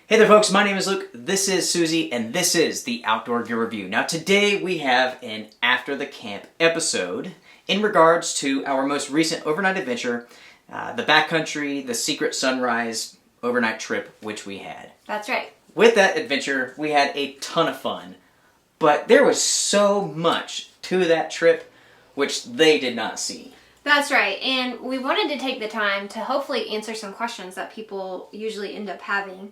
Hey there folks, my name is Luke, this is Susie, and this is the Outdoor Gear Review. Now today we have an After the Camp episode in regards to our most recent overnight adventure, the backcountry, the secret sunrise overnight trip which we had. That's right. With that adventure, we had a ton of fun, but there was so much to that trip which they did not see. That's right, and we wanted to take the time to hopefully answer some questions that people usually end up having.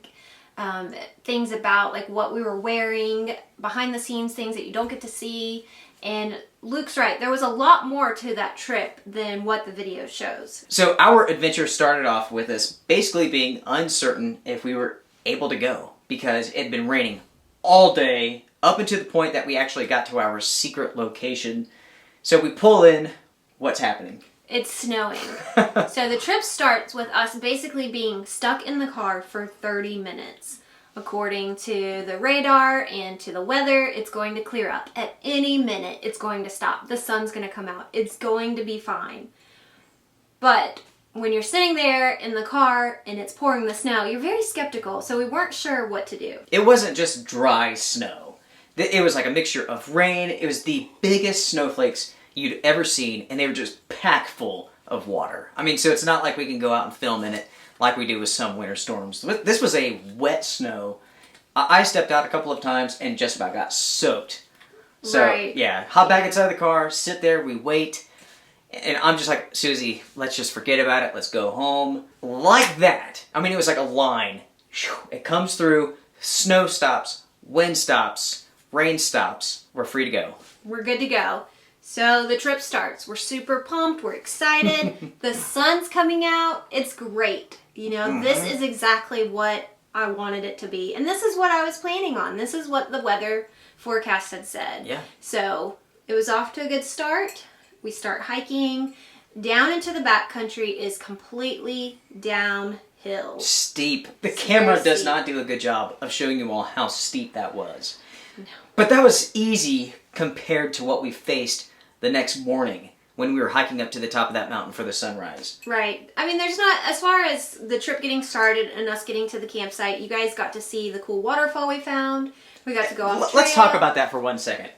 Things about like what we were wearing, behind the scenes things that you don't get to see. And Luke's right, there was a lot more to that trip than what the video shows. So our adventure started off with us basically being uncertain if we were able to go because it had been raining all day up until the point that we actually got to our secret location. So we pull in, what's happening? It's snowing. So the trip starts with us basically being stuck in the car for 30 minutes. According to the radar and to the weather, it's going to clear up. At any minute, it's going to stop. The sun's going to come out. It's going to be fine. But when you're sitting there in the car and it's pouring the snow, you're very skeptical. So we weren't sure what to do. It wasn't just dry snow. It was like a mixture of rain. It was the biggest snowflakes you'd ever seen, and they were just packed full of water. I mean, so it's not like we can go out and film in it like we do with some winter storms. This was a wet snow. I stepped out a couple of times and just about got soaked. So, right. Yeah, hop back inside the car, sit there, we wait, and I'm just like, Susie, let's just forget about it, let's go home. Like that. I mean, it was like a line. It comes through, snow stops, wind stops, rain stops, we're free to go. We're good to go. So the trip starts. We're super pumped. We're excited. The sun's coming out. It's great. You know, This is exactly what I wanted it to be. And this is what I was planning on. This is what the weather forecast had said. Yeah. So it was off to a good start. We start hiking. Down into the backcountry is completely downhill. Steep. The camera does not do a good job of showing you all how steep that was. No. But that was easy compared to what we faced the next morning when we were hiking up to the top of that mountain for the sunrise. Right. I mean, there's not, as far as the trip getting started and us getting to the campsite, you guys got to see the cool waterfall we found. We got to go off the trail. Let's talk about that for 1 second.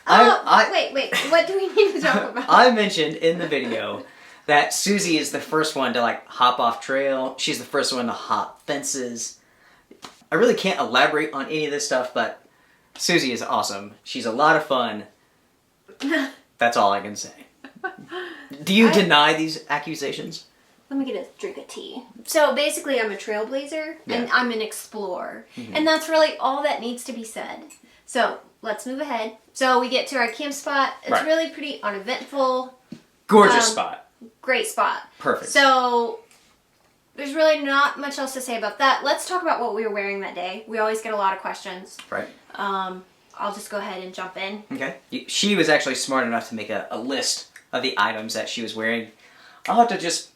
Wait. What do we need to talk about? I mentioned in the video that Susie is the first one to like hop off trail. She's the first one to hop fences. I really can't elaborate on any of this stuff, but Susie is awesome. She's a lot of fun. That's all I can say. Do you deny these accusations? Let me get a drink of tea. So basically I'm a trailblazer and I'm an explorer. Mm-hmm. And that's really all that needs to be said. So let's move ahead. So we get to our camp spot. It's really pretty uneventful. Gorgeous spot. Great spot. Perfect. So there's really not much else to say about that. Let's talk about what we were wearing that day. We always get a lot of questions. Right. I'll just go ahead and jump in. Okay. She was actually smart enough to make a list of the items that she was wearing. I'll have to just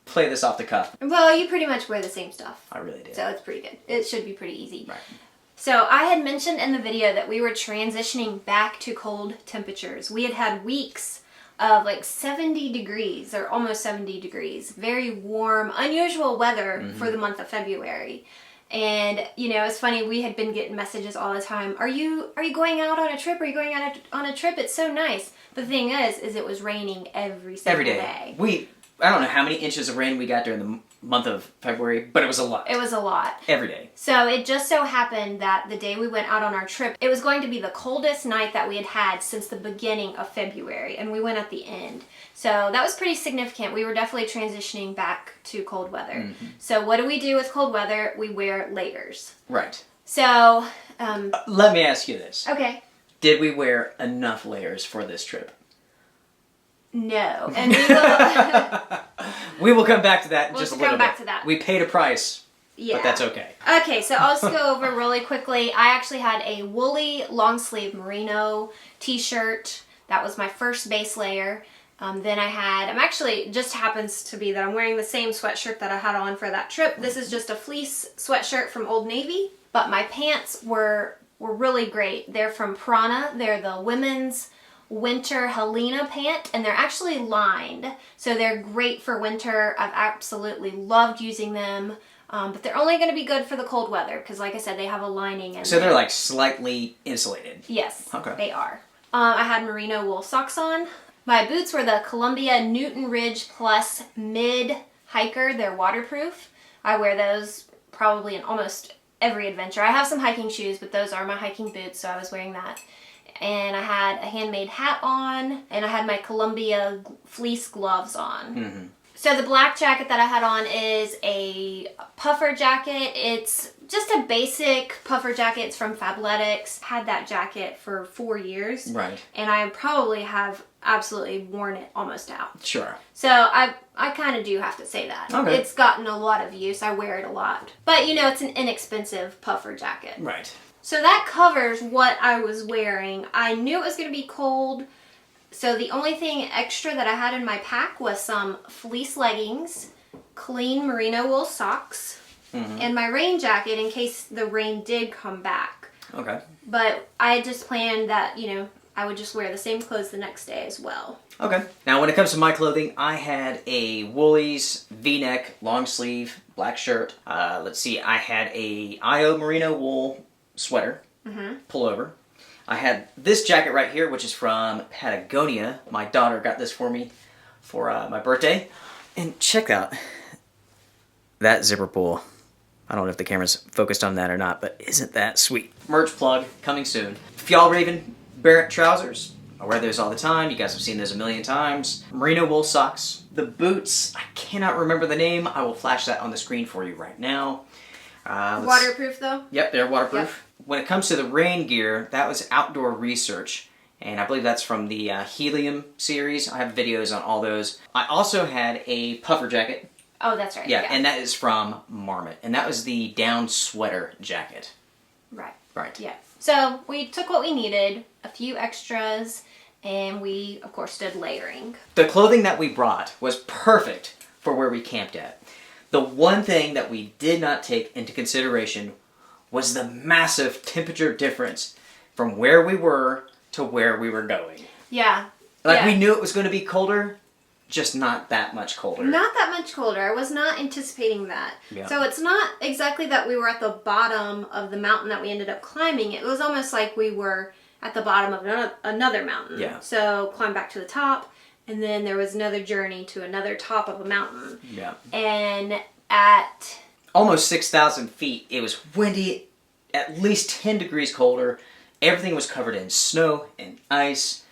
play this off the cuff. Well, you pretty much wear the same stuff. I really did. So it's pretty good. It should be pretty easy. Right. So I had mentioned in the video that we were transitioning back to cold temperatures. We had weeks of like 70 degrees or almost 70 degrees. Very warm, unusual weather for the month of February. And, you know, it's funny, we had been getting messages all the time. Are you going out on a trip? Are you going out on a trip? It's so nice. The thing is it was raining every single day. I don't know how many inches of rain we got during the month of February, but it was a lot. It was a lot. Every day. So it just so happened that the day we went out on our trip, it was going to be the coldest night that we had had since the beginning of February, and we went at the end. So that was pretty significant. We were definitely transitioning back to cold weather. Mm-hmm. So what do we do with cold weather? We wear layers. Right. So... let me ask you this. Okay. Did we wear enough layers for this trip? No, and we will... we will come back to that in just a little bit. We'll come back to that. We paid a price, but that's okay. Okay, so I'll just go over really quickly. I actually had a woolly long sleeve merino t-shirt. That was my first base layer. Then I'm actually, just happens to be that I'm wearing the same sweatshirt that I had on for that trip. This is just a fleece sweatshirt from Old Navy, but my pants were really great. They're from Prana. They're the women's winter Helena pant, and they're actually lined, so they're great for winter. I've absolutely loved using them. But they're only going to be good for the cold weather because, like I said, they have a lining in So there. they're like slightly insulated. Yes, Okay. they are. I had merino wool socks on. My boots were the Columbia Newton Ridge Plus Mid Hiker. They're waterproof. I wear those probably in almost every adventure. I have some hiking shoes, but those are my hiking boots, so I was wearing that. And I had a handmade hat on, and I had my Columbia fleece gloves on. Mm-hmm. So the black jacket that I had on is a puffer jacket. It's just a basic puffer jacket. It's from Fabletics. Had that jacket for 4 years. Right. And I probably have absolutely worn it almost out. Sure. So I kind of do have to say that. Okay. It's gotten a lot of use. I wear it a lot. But you know, it's an inexpensive puffer jacket. Right. So that covers what I was wearing. I knew it was going to be cold. So the only thing extra that I had in my pack was some fleece leggings, clean merino wool socks, and my rain jacket in case the rain did come back. Okay. But I just planned that, you know, I would just wear the same clothes the next day as well. Okay. Now, when it comes to my clothing, I had a Woolies V-neck, long sleeve, black shirt. Let's see, I had a IO merino wool sweater, pullover. I had this jacket right here, which is from Patagonia. My daughter got this for me for my birthday. And check out that zipper pull. I don't know if the camera's focused on that or not, but isn't that sweet? Merch plug coming soon. Fjallraven Barrett trousers. I wear those all the time. You guys have seen those a million times. Merino wool socks. The boots, I cannot remember the name. I will flash that on the screen for you right now. Waterproof though? Yep, they're waterproof. Yep. When it comes to the rain gear, that was Outdoor Research, and I believe that's from the Helium series. I have videos on all those. I also had a puffer jacket. Oh, that's right. Yeah, and that is from Marmot, and that was the down sweater jacket. Right. Right. Yeah. So we took what we needed, a few extras, and we, of course, did layering. The clothing that we brought was perfect for where we camped at. The one thing that we did not take into consideration was the massive temperature difference from where we were to where we were going. Yeah. We knew it was going to be colder, just not that much colder. Not that much colder. I was not anticipating that. Yeah. So it's not exactly that we were at the bottom of the mountain that we ended up climbing. It was almost like we were at the bottom of another mountain. Yeah. So climb back to the top, and then there was another journey to another top of a mountain. Yeah. And at almost 6,000 feet, it was windy, at least 10 degrees colder. Everything was covered in snow and ice.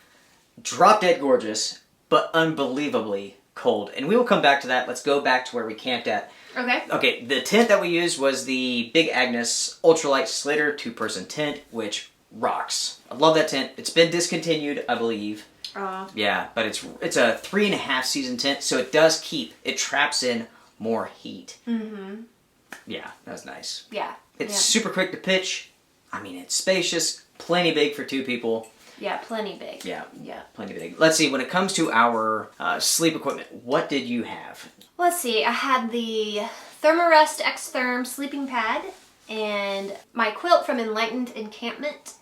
Drop dead gorgeous, but unbelievably cold. And we will come back to that. Let's go back to where we camped at. Okay. Okay, the tent that we used was the Big Agnes Ultralight Slater 2-person tent, which rocks. I love that tent. It's been discontinued, I believe. Yeah, but it's a 3.5 season tent, so it traps in more heat. Mm-hmm. Yeah, that was nice. Yeah. It's super quick to pitch. I mean, it's spacious, plenty big for 2 people. Yeah, plenty big. Yeah. Yeah. Plenty big. Let's see, when it comes to our sleep equipment, what did you have? Let's see, I had the Thermarest X-Therm sleeping pad and my quilt from Enlightened Encampment.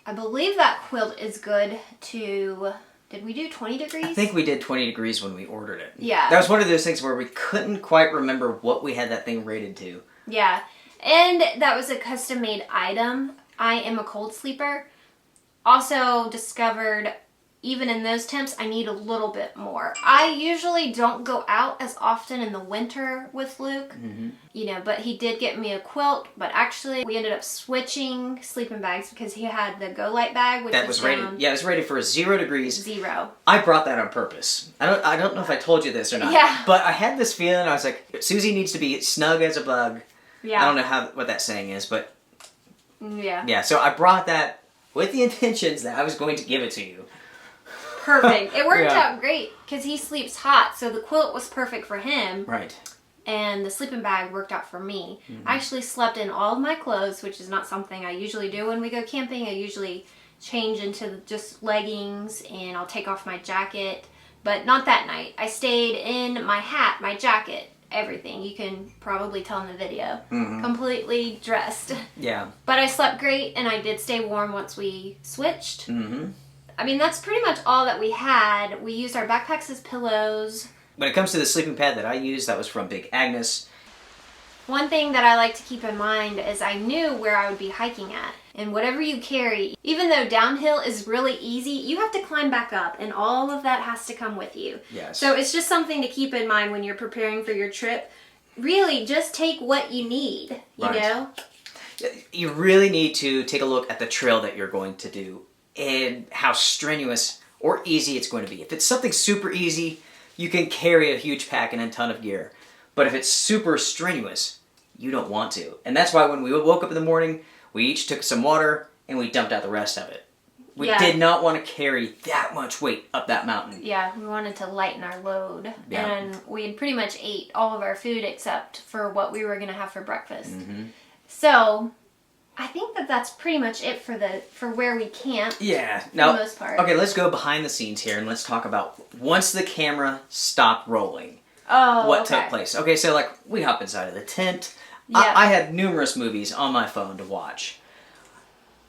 I believe that quilt is good to, did we do 20 degrees? I think we did 20 degrees when we ordered it. Yeah. That was one of those things where we couldn't quite remember what we had that thing rated to. Yeah, and that was a custom-made item. I am a cold sleeper. Also discovered, even in those temps, I need a little bit more. I usually don't go out as often in the winter with Luke, you know, but he did get me a quilt, but actually we ended up switching sleeping bags because he had the Go Light bag, which That was rated, yeah, it was rated for 0 degrees. 0. I brought that on purpose. I don't know if I told you this or not. Yeah. But I had this feeling, I was like, Susie needs to be snug as a bug. Yeah. I don't know what that saying is, but Yeah. yeah, so I brought that with the intentions that I was going to give it to you. Perfect. It worked Yeah. out great because he sleeps hot, so the quilt was perfect for him. Right. And the sleeping bag worked out for me. I actually slept in all of my clothes, which is not something I usually do when we go camping. I usually change into just leggings and I'll take off my jacket, but not that night. I stayed in my hat, my jacket, everything. You can probably tell in the video. Completely dressed. Yeah. But I slept great and I did stay warm once we switched. Mm-hmm. I mean, that's pretty much all that we had. We used our backpacks as pillows. When it comes to the sleeping pad that I used, that was from Big Agnes. One thing that I like to keep in mind is I knew where I would be hiking at. And whatever you carry, even though downhill is really easy, you have to climb back up, and all of that has to come with you. Yes. So it's just something to keep in mind when you're preparing for your trip. Really, just take what you need, you know? You really need to take a look at the trail that you're going to do and how strenuous or easy it's going to be. If it's something super easy, you can carry a huge pack and a ton of gear. But if it's super strenuous, you don't want to. And that's why when we woke up in the morning, we each took some water and we dumped out the rest of it. We did not want to carry that much weight up that mountain. Yeah, we wanted to lighten our load. Yeah. And we had pretty much ate all of our food except for what we were going to have for breakfast. Mm-hmm. So, I think that that's pretty much it for where we camped. Yeah. For Now, the most part. okay, let's go behind the scenes here and let's talk about once the camera stopped rolling. Oh, What okay. took place. Okay, so like we hop inside of the tent. Yeah. I had numerous movies on my phone to watch.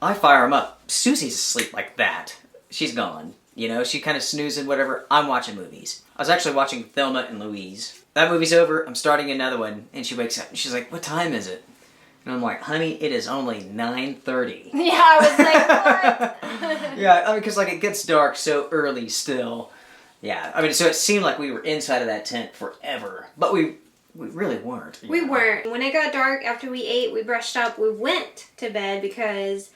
I fire them up. Susie's asleep like that. She's gone. You know, she kind of snoozing, whatever. I'm watching movies. I was actually watching Thelma and Louise. That movie's over. I'm starting another one. And she wakes up and she's like, what time is it? And I'm like, honey, it is only 9:30. Yeah, I was like, what? Yeah, I mean, because like it gets dark so early still. Yeah, I mean, so it seemed like we were inside of that tent forever. But we really weren't. We weren't. When it got dark, after we ate, we brushed up, we went to bed because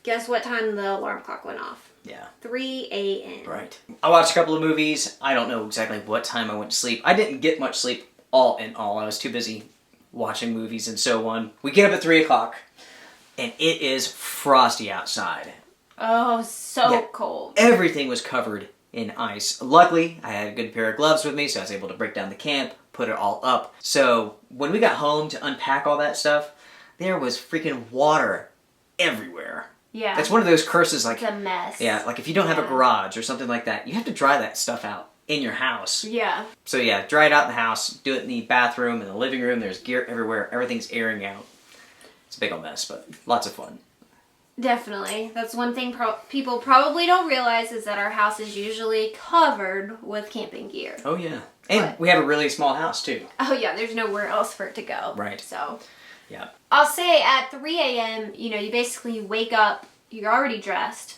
guess what time the alarm clock went off? Yeah. 3 a.m. Right. I watched a couple of movies. I don't know exactly what time I went to sleep. I didn't get much sleep all in all. I was too busy watching movies and so on. We get up at 3 o'clock, and it is frosty outside. Oh, so cold. Everything was covered in ice. Luckily, I had a good pair of gloves with me, so I was able to break down the camp, put it all up. So when we got home to unpack all that stuff, there was freaking water everywhere. Yeah. It's one of those curses, like, it's a mess. yeah, like if you don't have a garage or something like that, you have to dry that stuff out in your house. Yeah. So yeah, dry it out in the house, do it in the bathroom, in the living room, there's gear everywhere, everything's airing out. It's a big old mess, but lots of fun. Definitely. That's one thing people probably don't realize is that our house is usually covered with camping gear. Oh yeah. And we have a really small house too. Oh yeah, there's nowhere else for it to go. Right. So, yeah. I'll say at 3 a.m., you know, you basically wake up, you're already dressed.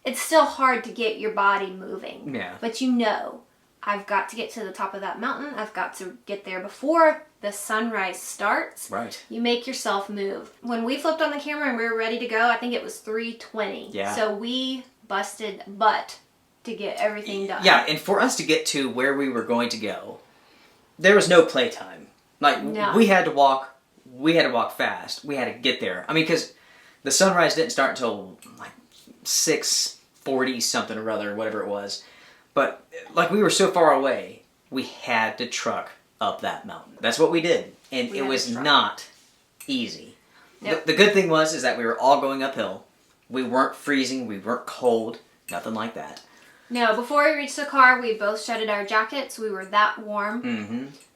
It's still hard to get your body moving. Yeah. But you know, I've got to get to the top of that mountain. I've got to get there before the sunrise starts. Right. You make yourself move. When we flipped on the camera and we were ready to go, I think it was 3:20. Yeah. So we busted butt to get everything done. Yeah, and for us to get to where we were going to go, there was no playtime. Like, No. we had to walk fast. We had to get there. I mean, because the sunrise didn't start until like 6:40 something or other, whatever it was. But like we were so far away, we had to truck up that mountain. That's what we did, and it was not easy. Nope. The good thing is that we were all going uphill. We weren't freezing. We weren't cold. Nothing like that. No, before we reached the car, we both shedded our jackets. We were that warm.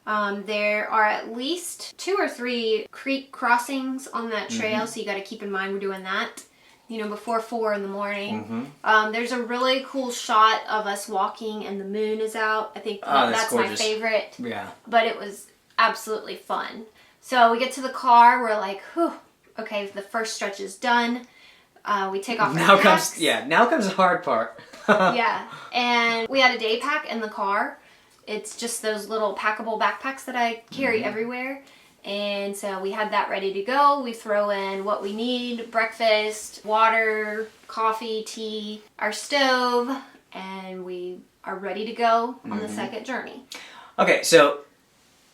Mm-hmm. There are at least 2 or 3 creek crossings on that trail, so you got to keep in mind we're doing that. You know, before 4 in the morning. Mm-hmm. There's a really cool shot of us walking and the moon is out. I think that's my gorgeous. favorite. Yeah. But it was absolutely fun. So we get to the car, we're like, whew, okay, the first stretch is done. We take off our packs. Now comes the hard part. Yeah, and we had a day pack in the car. It's just those little packable backpacks that I carry everywhere. And so we had that ready to go. We throw in what we need, breakfast, water, coffee, tea, our stove, and we are ready to go on the second journey. Okay, so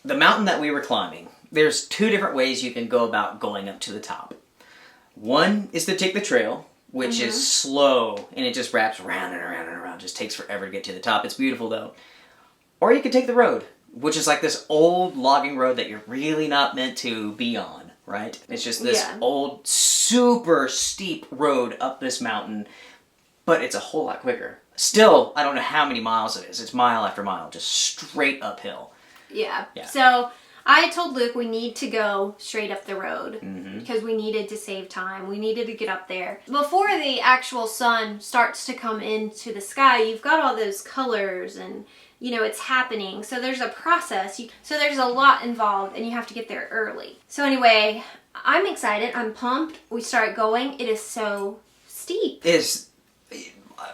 the mountain that we were climbing, there's 2 different ways you can go about going up to the top. One is to take the trail, which is slow, and it just wraps around and around and around. It just takes forever to get to the top. It's beautiful, though. Or you can take the road, which is like this old logging road that you're really not meant to be on, right? It's just this old, super steep road up this mountain, but it's a whole lot quicker. Still, I don't know how many miles it is. It's mile after mile, just straight uphill. Yeah. So I told Luke we need to go straight up the road because we needed to save time. We needed to get up there. Before the actual sun starts to come into the sky, you've got all those colors and it's happening. So there's a process. So there's a lot involved, and you have to get there early. So anyway, I'm excited. I'm pumped. We start going. It is so steep.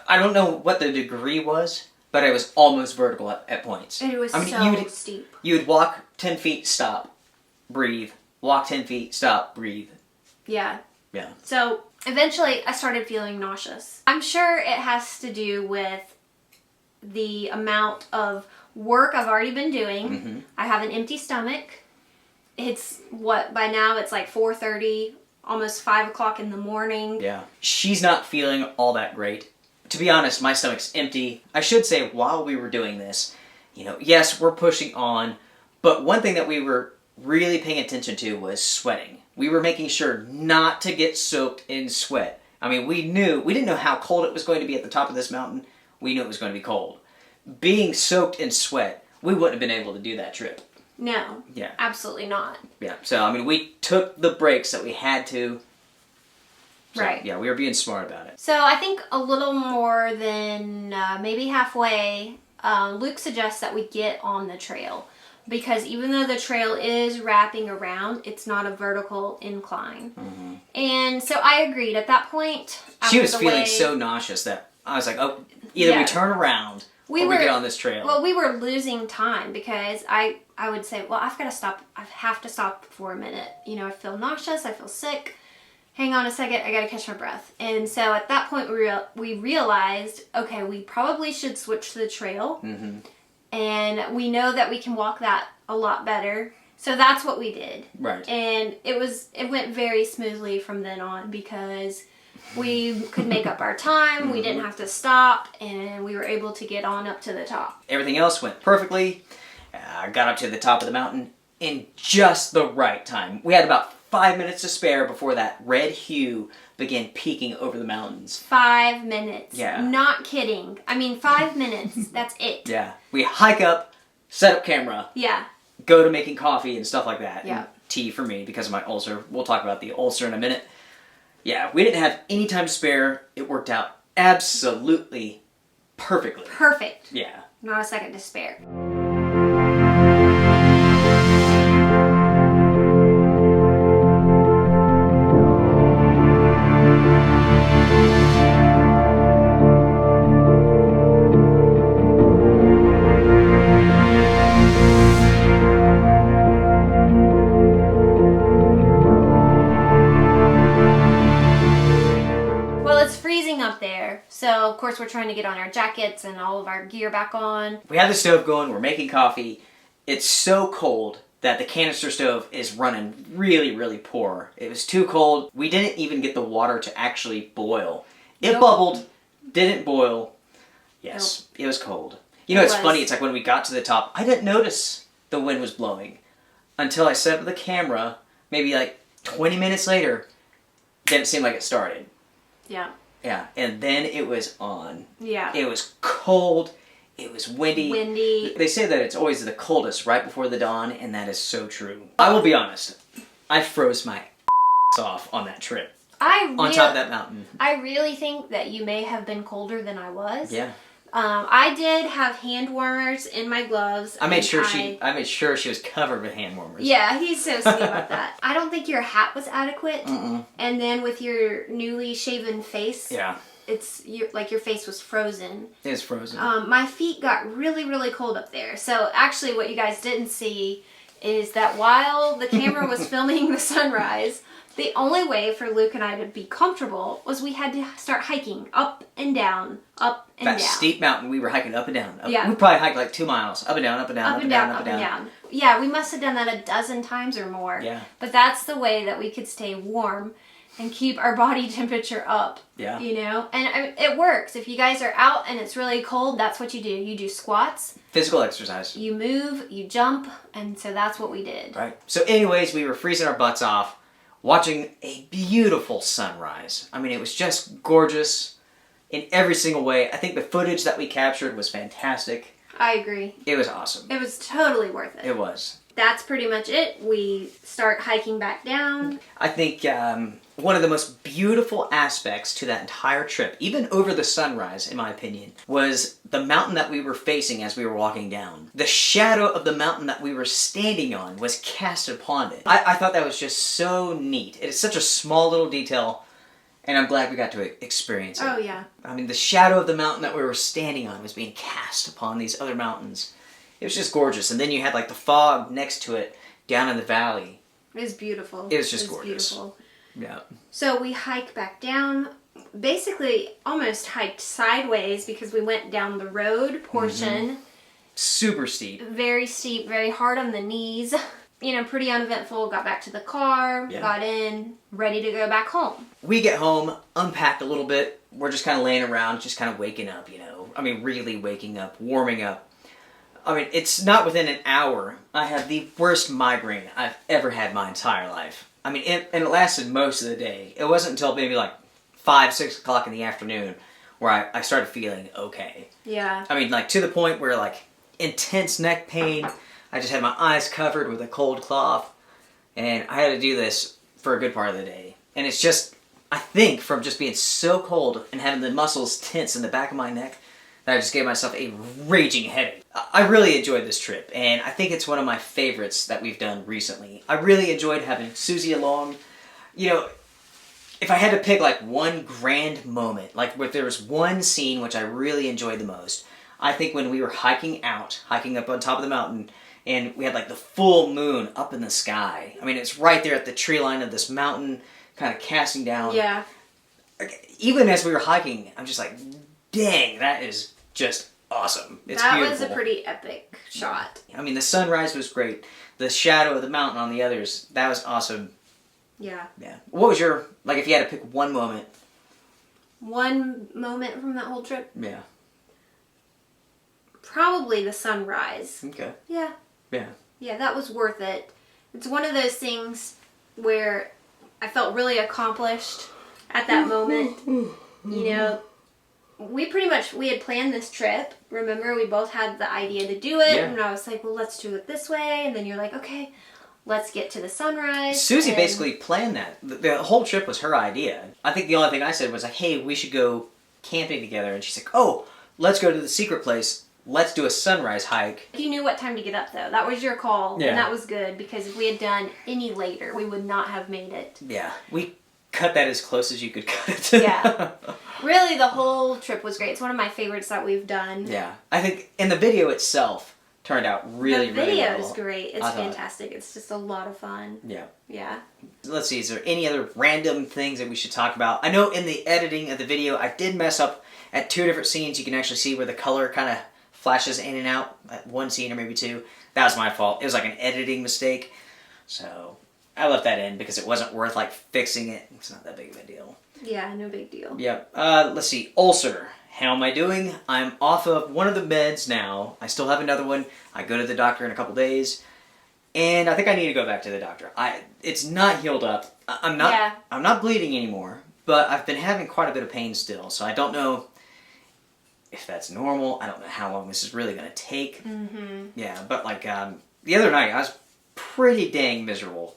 I don't know what the degree was, but it was almost vertical at points. It was steep. You would walk 10 feet, stop, breathe. Walk 10 feet, stop, breathe. Yeah. Yeah. So eventually I started feeling nauseous. I'm sure it has to do with the amount of work I've already been doing. Mm-hmm. I have an empty stomach. It's by now it's like 4:30, almost 5 o'clock in the morning. Yeah. She's not feeling all that great. To be honest, my stomach's empty. I should say, while we were doing this, yes, we're pushing on, but one thing that we were really paying attention to was sweating. We were making sure not to get soaked in sweat. I mean, we didn't know how cold it was going to be at the top of this mountain. We knew it was going to be cold. Being soaked in sweat, we wouldn't have been able to do that trip. No. Yeah. Absolutely not. Yeah. So, I mean, we took the breaks that we had to. So, right. Yeah, we were being smart about it. So I think a little more than maybe halfway, Luke suggests that we get on the trail. Because even though the trail is wrapping around, it's not a vertical incline. Mm-hmm. And so I agreed at that point. She was feeling so nauseous that I was like, oh, either we turn around or we get on this trail. Well, we were losing time because I would say, well, I've got to stop. I have to stop for a minute. I feel nauseous. I feel sick. Hang on a second. I got to catch my breath. And so at that point, we realized, okay, we probably should switch to the trail. Mm-hmm. And we know that we can walk that a lot better. So that's what we did. Right. And it went very smoothly from then on because we could make up our time. Mm-hmm. We didn't have to stop, and we were able to get on up to the top. Everything else went perfectly. I got up to the top of the mountain in just the right time. We had about 5 minutes to spare before that red hue began peeking over the mountains. 5 minutes. Yeah. Not kidding. I mean, 5 minutes. That's it. Yeah. We hike up, set up camera. Yeah. Go to making coffee and stuff like that. Yeah. And tea for me because of my ulcer. We'll talk about the ulcer in a minute. Yeah, we didn't have any time to spare. It worked out absolutely perfectly. Perfect. Yeah. Not a second to spare. Up there. So, of course, we're trying to get on our jackets and all of our gear back on. We have the stove going. We're making coffee. It's so cold that the canister stove is running really, really poor. It was too cold. We didn't even get the water to actually boil. It bubbled, didn't boil. Yes, It was cold. It's funny. It's like when we got to the top, I didn't notice the wind was blowing until I set up the camera, maybe like 20 minutes later. Then it seemed like it started. Yeah. Yeah, and then it was on. Yeah. It was cold. It was windy. They say that it's always the coldest right before the dawn, and that is so true. I will be honest. I froze my off on that trip. On top of that mountain. I really think that you may have been colder than I was. Yeah. I did have hand warmers in my gloves. I made sure she was covered with hand warmers. Yeah, he's so sweet about that. I don't think your hat was adequate. Mm-mm. And then with your newly shaven face, yeah, your face was frozen. It's frozen. My feet got really, really cold up there. So actually, what you guys didn't see is that while the camera was filming the sunrise, the only way for Luke and I to be comfortable was we had to start hiking up and down, up and down. That steep mountain, we were hiking up and down. Yeah. We probably hiked like 2 miles. Up and down, up and down, up and down, up and down. Yeah, we must have done that a dozen times or more. Yeah. But that's the way that we could stay warm and keep our body temperature up. Yeah. And it works. If you guys are out and it's really cold, that's what you do. You do squats. Physical exercise. You move, you jump, and so that's what we did. Right. So anyways, we were freezing our butts off, watching a beautiful sunrise. I mean, it was just gorgeous in every single way. I think the footage that we captured was fantastic. I agree. It was awesome. It was totally worth it. It was. that's pretty much it. We start hiking back down. I think one of the most beautiful aspects to that entire trip, even over the sunrise, in my opinion, was the mountain that we were facing as we were walking down. The shadow of the mountain that we were standing on was cast upon it. I thought that was just so neat. It is such a small little detail, and I'm glad we got to experience it. Oh, yeah. I mean, the shadow of the mountain that we were standing on was being cast upon these other mountains. It was just gorgeous. And then you had like the fog next to it down in the valley. It was beautiful. It was just gorgeous. Beautiful. Yeah. So we hiked back down, basically almost hiked sideways because we went down the road portion. Mm-hmm. Super steep. Very steep, very hard on the knees. You know, pretty uneventful. Got back to the car, got in, ready to go back home. We get home, unpack a little bit. We're just kind of laying around, just kind of waking up, you know. I mean, really waking up, warming up. I mean, it's not within an hour. I had the worst migraine I've ever had in my entire life. I mean, and it lasted most of the day. It wasn't until maybe like 5, 6 o'clock in the afternoon where I started feeling okay. Yeah. I mean, like to the point where like intense neck pain. I just had my eyes covered with a cold cloth. And I had to do this for a good part of the day. And it's just, I think from just being so cold and having the muscles tense in the back of my neck, that I just gave myself a raging headache. I really enjoyed this trip, and I think it's one of my favorites that we've done recently. I really enjoyed having Susie along. You know, if I had to pick like one grand moment, like if there was one scene which I really enjoyed the most, I think when we were hiking up on top of the mountain, and we had like the full moon up in the sky. I mean, it's right there at the tree line of this mountain, kind of casting down. Yeah. Even as we were hiking, I'm just like, dang, that is just awesome. It's that beautiful. was a pretty epic shot. I mean, the sunrise was great. The shadow of the mountain on the others, that was awesome. Yeah. Yeah. What was your, like if you had to pick one moment? One moment from that whole trip? Yeah. Probably the sunrise. Okay. Yeah. Yeah. Yeah, that was worth it. It's one of those things where I felt really accomplished at that moment. You know, we had planned this trip. Remember, we both had the idea to do it. Yeah. And I was like, well, let's do it this way. And then you're like, okay, let's get to the sunrise. Susie basically planned that. The whole trip was her idea. I think the only thing I said was like, hey, we should go camping together. And she's like, oh, let's go to the secret place. Let's do a sunrise hike. You knew what time to get up, though. That was your call. Yeah. And that was good, because if we had done any later, we would not have made it. Yeah. We cut that as close as you could cut it. Yeah. Really, the whole trip was great. It's one of my favorites that we've done. Yeah. I think, and the video itself turned out really, really well. The video is great. It's fantastic. It's just a lot of fun. Yeah. Yeah. Let's see, is there any other random things that we should talk about? I know in the editing of the video, I did mess up at 2 different scenes. You can actually see where the color kind of flashes in and out at one scene or maybe 2. That was my fault. It was like an editing mistake. So I left that in because it wasn't worth like fixing it. It's not that big of a deal. Yeah, no big deal. Yep. Let's see. Ulcer. How am I doing? I'm off of one of the meds now. I still have another one. I go to the doctor in a couple days. And I think I need to go back to the doctor. It's not healed up. I'm not bleeding anymore. But I've been having quite a bit of pain still. So I don't know if that's normal. I don't know how long this is really going to take. Mm-hmm. Yeah, but like the other night, I was pretty dang miserable.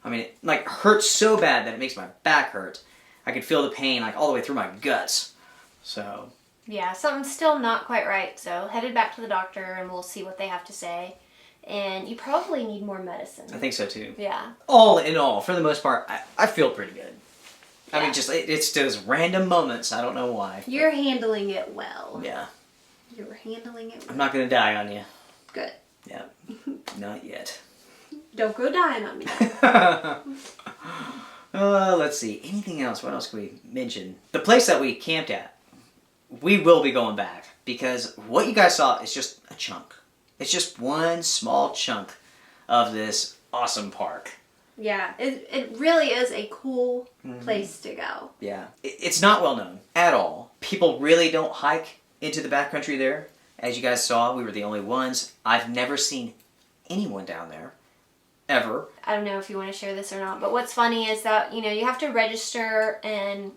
I mean, it like hurts so bad that it makes my back hurt. I could feel the pain like all the way through my guts. So yeah, something's still not quite right. So headed back to the doctor, and we'll see what they have to say. And you probably need more medicine. I think so too. Yeah. All in all, for the most part, I feel pretty good. Yeah. I mean, just it's those random moments. I don't know why. You're handling it well. Yeah. You're handling it well. I'm not going to die on you. Good. Yeah. Not yet. Don't go dying on me. Let's see. Anything else? What else can we mention? The place that we camped at, we will be going back. Because what you guys saw is just a chunk. It's just one small chunk of this awesome park. Yeah, it really is a cool place to go. Yeah. It's not well known at all. People really don't hike into the backcountry there. As you guys saw, we were the only ones. I've never seen anyone down there. Ever. I don't know if you want to share this or not, but what's funny is that, you have to register and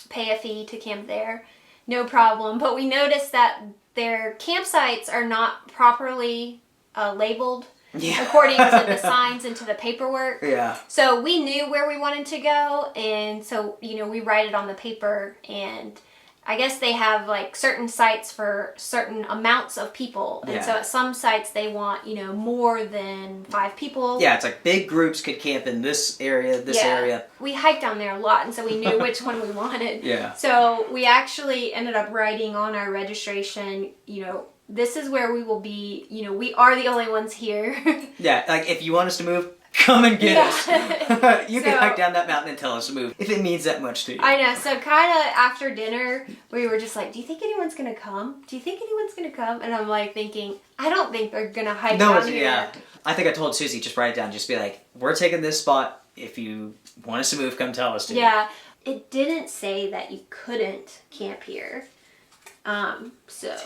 pay a fee to camp there. No problem. But we noticed that their campsites are not properly labeled. according to the signs and to the paperwork. Yeah. So we knew where we wanted to go, and so, we write it on the paper, and I guess they have like certain sites for certain amounts of people. And so at some sites they want, more than 5 people. Yeah, it's like big groups could camp in this area, area. We hiked down there a lot, and so we knew which one we wanted. Yeah. So we actually ended up writing on our registration, this is where we will be, we are the only ones here. Yeah, like if you want us to move, come and get us. You can hike down that mountain and tell us to move if it means that much to you. I know. So kind of after dinner, we were just like, do you think anyone's going to come? Do you think anyone's going to come? And I'm like thinking, I don't think they're going to hike down here. Yeah. I think I told Susie, just write it down. Just be like, we're taking this spot. If you want us to move, come tell us to. Yeah. It didn't say that you couldn't camp here. So...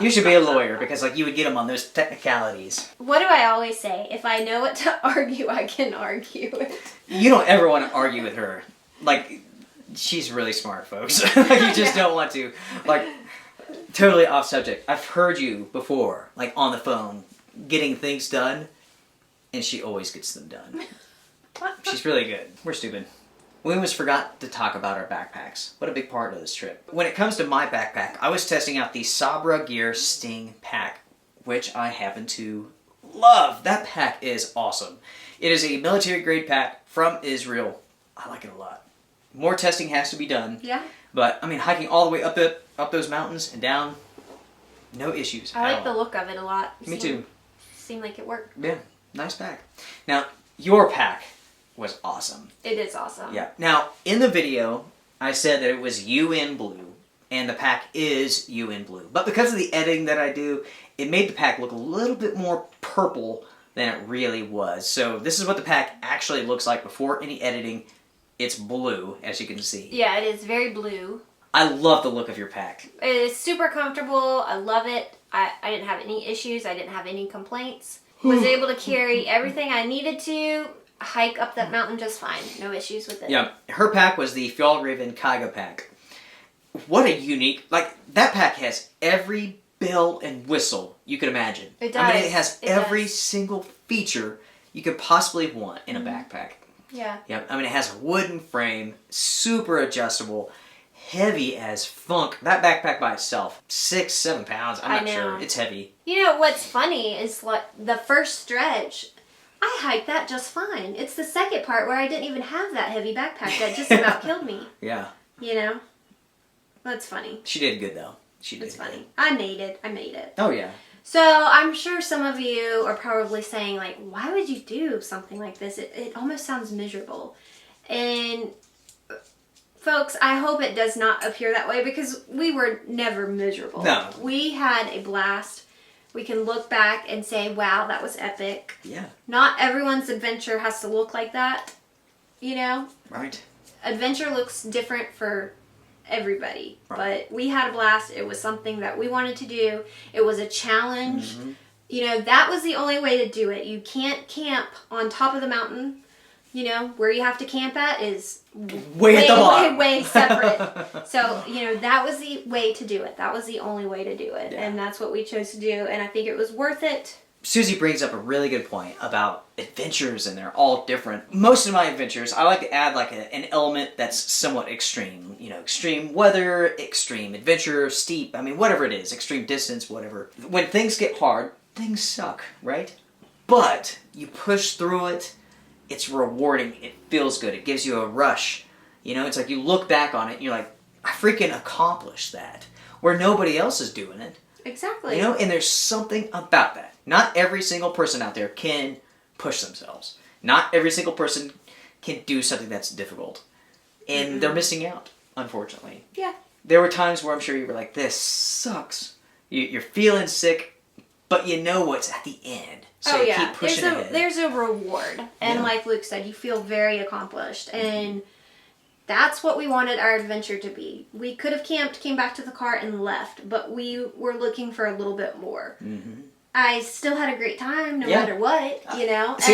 You should be a lawyer because you would get them on those technicalities. What do I always say? If I know what to argue, I can argue it. You don't ever want to argue with her. She's really smart, folks. You just don't want to. Totally off subject. I've heard you before, on the phone, getting things done, and she always gets them done. She's really good. We're stupid. We almost forgot to talk about our backpacks. What a big part of this trip. When it comes to my backpack, I was testing out the Sabra Gear Sting Pack, which I happen to love. That pack is awesome. It is a military grade pack from Israel. I like it a lot. More testing has to be done. Yeah. But, hiking all the way up those mountains and down, no issues I at like the all. look of it a lot. Me too. Seemed like it worked. Yeah, nice pack. Now, your pack was awesome. It is awesome. Yeah. Now, in the video, I said that it was UN blue, and the pack is UN blue. But because of the editing that I do, it made the pack look a little bit more purple than it really was. So this is what the pack actually looks like before any editing. It's blue, as you can see. Yeah, it is very blue. I love the look of your pack. It is super comfortable. I love it. I didn't have any issues. I didn't have any complaints. Was able to carry everything I needed to. Hike up that mountain just fine. No issues with it. Yeah, her pack was the Fjallraven Kaiga pack. What a unique... that pack has every bell and whistle you could imagine. It does. It has every single feature you could possibly want in a backpack. Yeah. Yeah, it has a wooden frame, super adjustable, heavy as funk. That backpack by itself, 6-7 pounds. I'm not sure. It's heavy. What's funny is the first stretch... I hiked that just fine. It's the second part where I didn't even have that heavy backpack that just about killed me. Yeah. That's funny. She did good, though. It's funny. I made it. Oh, yeah. So I'm sure some of you are probably saying, why would you do something like this? It almost sounds miserable. And folks, I hope it does not appear that way because we were never miserable. No. We had a blast. We can look back and say, wow, that was epic. Yeah. Not everyone's adventure has to look like that, Right. Adventure looks different for everybody. Right. But we had a blast. It was something that we wanted to do. It was a challenge. Mm-hmm. That was the only way to do it. You can't camp on top of the mountain. Where you have to camp at is way separate. So, that was the way to do it. That was the only way to do it. Yeah. And that's what we chose to do. And I think it was worth it. Susie brings up a really good point about adventures, and they're all different. Most of my adventures, I like to add an element that's somewhat extreme. Extreme weather, extreme adventure, steep, whatever it is, extreme distance, whatever. When things get hard, things suck, right? But you push through it. It's rewarding. It feels good. It gives you a rush. It's like you look back on it and you're like, I freaking accomplished that. Where nobody else is doing it. Exactly. And there's something about that. Not every single person out there can push themselves. Not every single person can do something that's difficult. And they're missing out, unfortunately. Yeah. There were times where I'm sure you were like, this sucks. You're feeling sick, but you know what's at the end. So you keep pushing ahead. There's a reward. And like Luke said, you feel very accomplished. And that's what we wanted our adventure to be. We could have camped, came back to the car, and left. But we were looking for a little bit more. Mm-hmm. I still had a great time no matter what, See,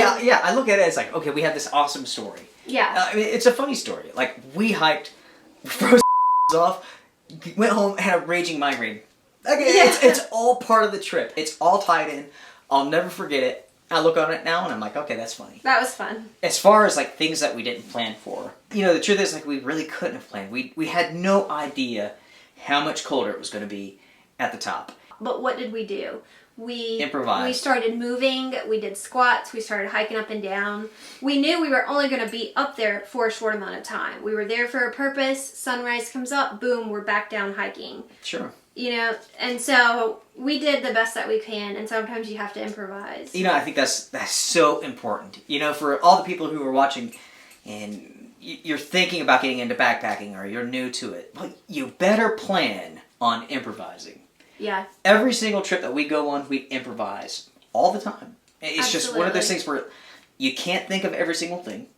I look at it as okay, we had this awesome story. Yeah. It's a funny story. We hiked, froze off, went home, had a raging migraine. It's all part of the trip. It's all tied in. I'll never forget it. I look on it now and I'm like, okay, that's funny. That was fun. As far as like things that we didn't plan for, the truth is like we really couldn't have planned. We had no idea how much colder it was going to be at the top. But what did we do? We improvised. We started moving. We did squats. We started hiking up and down. We knew we were only going to be up there for a short amount of time. We were there for a purpose. Sunrise comes up. Boom, we're back down hiking. Sure. And so we did the best that we can. And sometimes you have to improvise. I think that's so important. For all the people who are watching and you're thinking about getting into backpacking or you're new to it, well, you better plan on improvising. Yeah. Every single trip that we go on, we improvise all the time. It's just one of those things where you can't think of every single thing.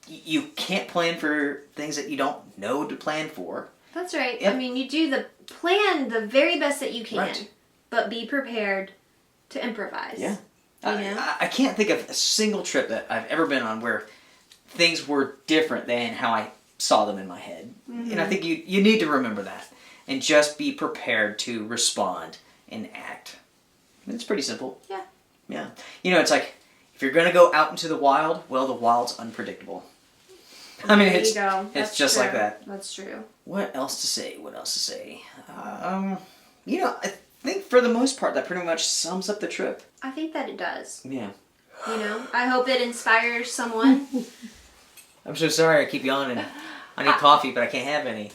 You can't plan for things that you don't know to plan for. That's right. Yep. I mean, you do plan the very best that you can, right. But be prepared to improvise. Yeah. I can't think of a single trip that I've ever been on where things were different than how I saw them in my head. Mm-hmm. And I think you need to remember that. And just be prepared to respond and act. It's pretty simple. Yeah. Yeah. It's like, if you're going to go out into the wild, well, the wild's unpredictable. I mean, it's just true. Like that. That's true. What else to say? I think for the most part, that pretty much sums up the trip. I think that it does. Yeah. I hope it inspires someone. I'm so sorry I keep yawning. I need coffee, but I can't have any.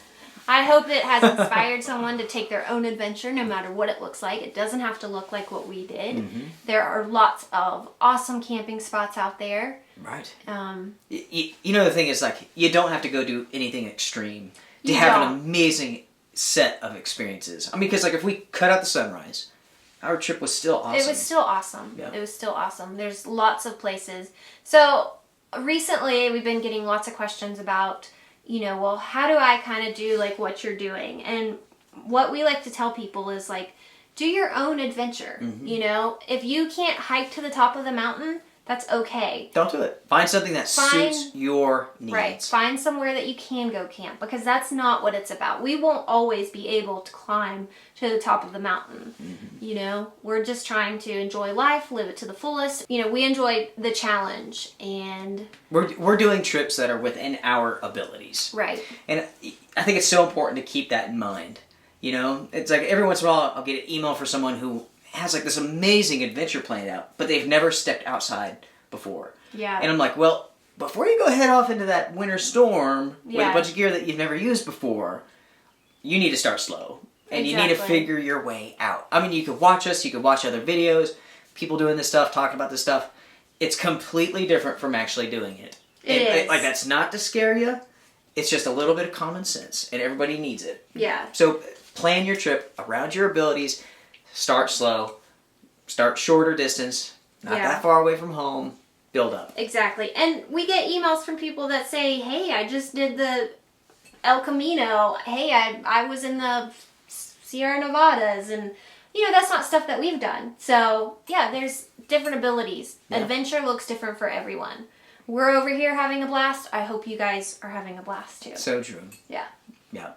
I hope it has inspired someone to take their own adventure, no matter what it looks like. It doesn't have to look like what we did. Mm-hmm. There are lots of awesome camping spots out there. Right. The thing is, like, you don't have to go do anything extreme to have an amazing set of experiences. I mean, because, like, if we cut out the sunrise, our trip was still awesome. It was still awesome. Yeah. It was still awesome. There's lots of places. So, recently, we've been getting lots of questions about... well, how do I kind of do, like, what you're doing? And what we like to tell people is, like, do your own adventure. Mm-hmm. If you can't hike to the top of the mountain, that's okay. Don't do it. Find something that suits your needs. Right. Find somewhere that you can go camp, because that's not what it's about. We won't always be able to climb to the top of the mountain. Mm-hmm. We're just trying to enjoy life, live it to the fullest. We enjoy the challenge, and we're doing trips that are within our abilities. Right. And I think it's so important to keep that in mind. It's like every once in a while I'll get an email for someone who has like this amazing adventure planned out, but they've never stepped outside before. Yeah. And I'm like, well, before you go head off into that winter storm with a bunch of gear that you've never used before, you need to start slow. And you need to figure your way out. I mean, you could watch us, you could watch other videos, people doing this stuff, talking about this stuff. It's completely different from actually doing it. It is. Like, that's not to scare you. It's just a little bit of common sense, and everybody needs it. Yeah. So plan your trip around your abilities. Start slow. Start shorter distance. Not that far away from home. Build up. Exactly. And we get emails from people that say, hey, I just did the El Camino. Hey, I was in the Sierra Nevadas. And, that's not stuff that we've done. So, there's different abilities. Yeah. Adventure looks different for everyone. We're over here having a blast. I hope you guys are having a blast, too. So true. Yeah. Yeah.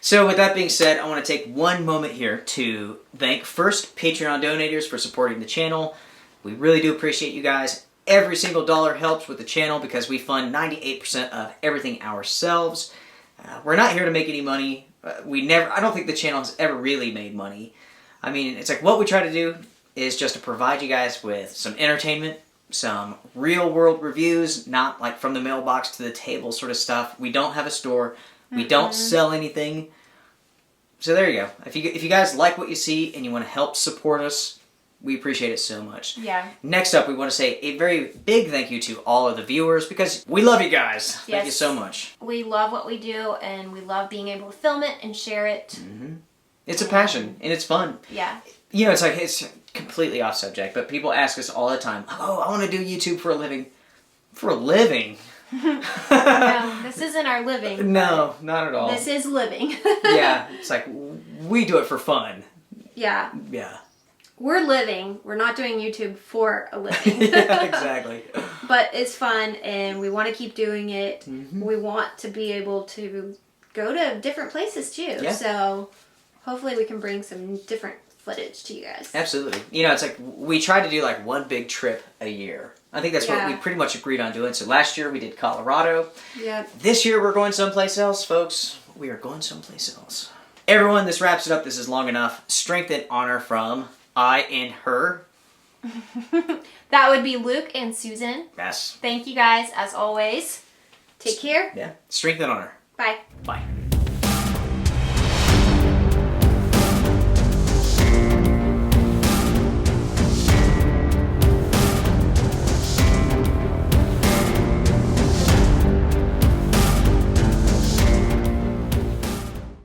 So with that being said, I want to take one moment here to thank first Patreon donators for supporting the channel. We really do appreciate you guys. Every single dollar helps with the channel because we fund 98% of everything ourselves. We're not here to make any money. I don't think the channel has ever really made money. I mean, it's like what we try to do is just to provide you guys with some entertainment, some real world reviews, not like from the mailbox to the table sort of stuff. We don't have a store. We don't sell anything. So there you go. If you guys like what you see and you want to help support us, we appreciate it so much. Yeah. Next up, we want to say a very big thank you to all of the viewers because we love you guys. Yes. Thank you so much. We love what we do and we love being able to film it and share it. Mm-hmm. It's a passion and it's fun. Yeah. It's completely off subject, but people ask us all the time, oh, I want to do YouTube for a living. For a living? No, this isn't our living. No, not at all. This is living. Yeah, it's like we do it for fun. Yeah. Yeah. We're living. We're not doing YouTube for a living. Yeah, exactly. But it's fun and we want to keep doing it. Mm-hmm. We want to be able to go to different places too. Yeah. So hopefully we can bring some different footage to you guys. Absolutely. You know, it's like we try to do like one big trip a year. I think that's what we Yeah. pretty much agreed on doing. So last year we did Colorado. Yeah. This year we're going someplace else, folks. We are going someplace else. Everyone, this wraps it up. This is long enough. Strength and honor from I and her. That would be Luke and Susan. Yes. Thank you guys, as always. Take care. Yeah. Strength and honor. Bye. Bye.